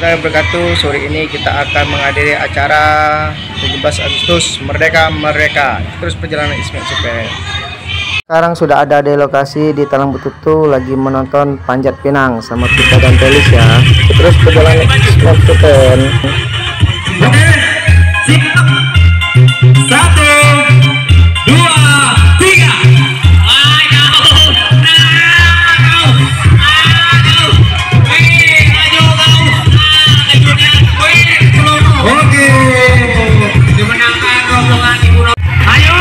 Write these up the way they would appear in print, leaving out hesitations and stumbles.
warahmatullahi wabarakatuh. Sore ini kita akan menghadiri acara 17 Agustus Merdeka Merdeka. Terus perjalanan Ismail Super. Sekarang sudah ada di lokasi di Talang Bututu lagi menonton Panjat Pinang sama kita dan Telis ya. Terus perjalanan Ismail Super. Satu, dua, tiga. Oke, dimenangkan rombongan Ibu. Ayo,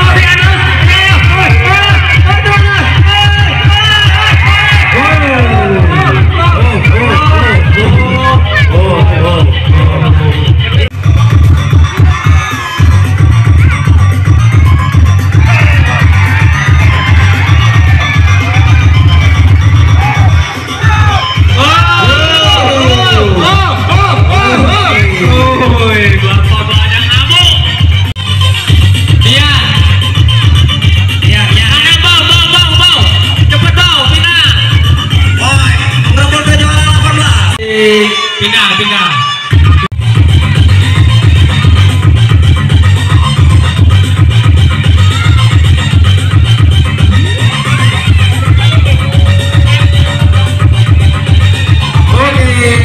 pindah.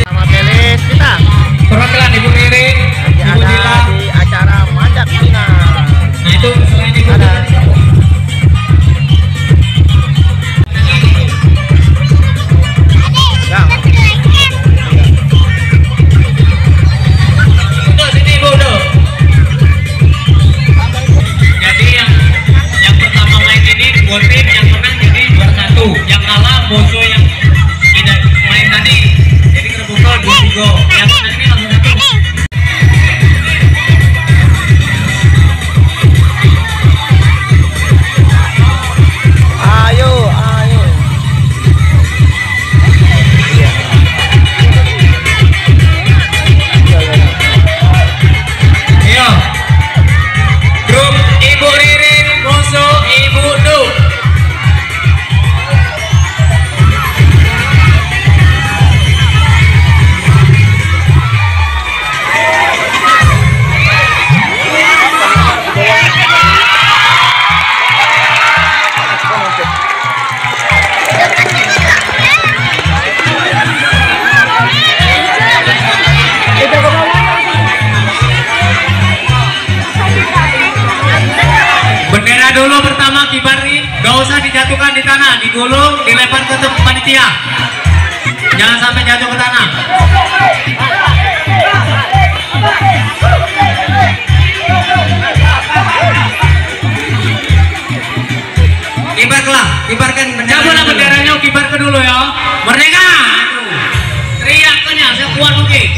Sama Telis kita. Perwakilan Ibu Riri, Ibu Dila di acara Panjat Pinang. Nah itu selain itu Ada. musuh yang tidak main tadi jadi terpukul 2-3 yang menang ini langsung satu. Ayo. Ayo grup Ibu Ririn musuh Ibu Du. Bendera dulu pertama kibar nih, gak usah dijatuhkan di tanah, digulung, dilempar ke panitia, jangan sampai jatuh ke tanah. Kibarkan bendera. Cabutlah benderanya, kibar ke dulu ya. Merdeka. Teriakannya sekuat mungkin.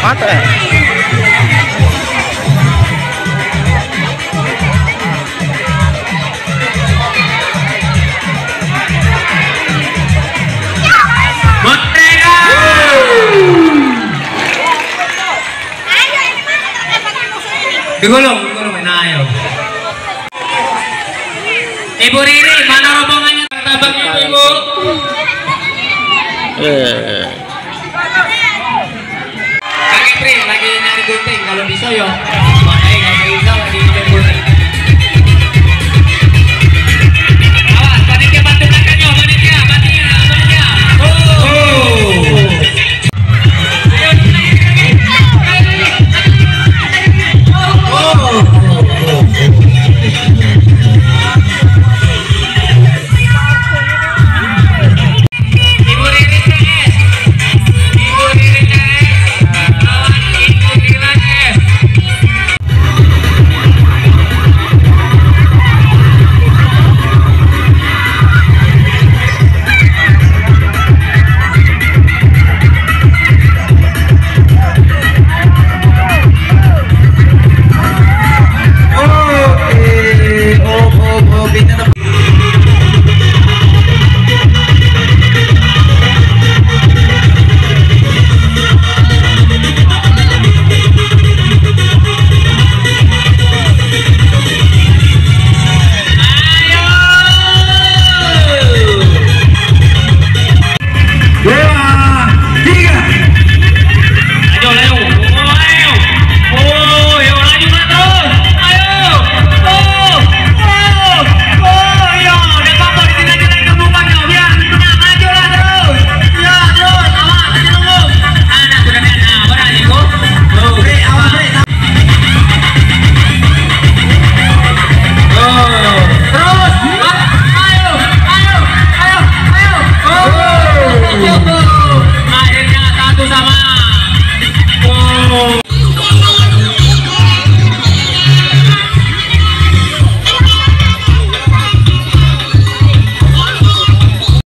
Mantap ya. Merdeka. Digulung, nah ayo. Ibu Riri, mana rombongannya? Tabaknya Ibu. Kakek Pri lagi nyari gunting, kalau bisa yo. Makanya nggak bisa lagi nyari gunting.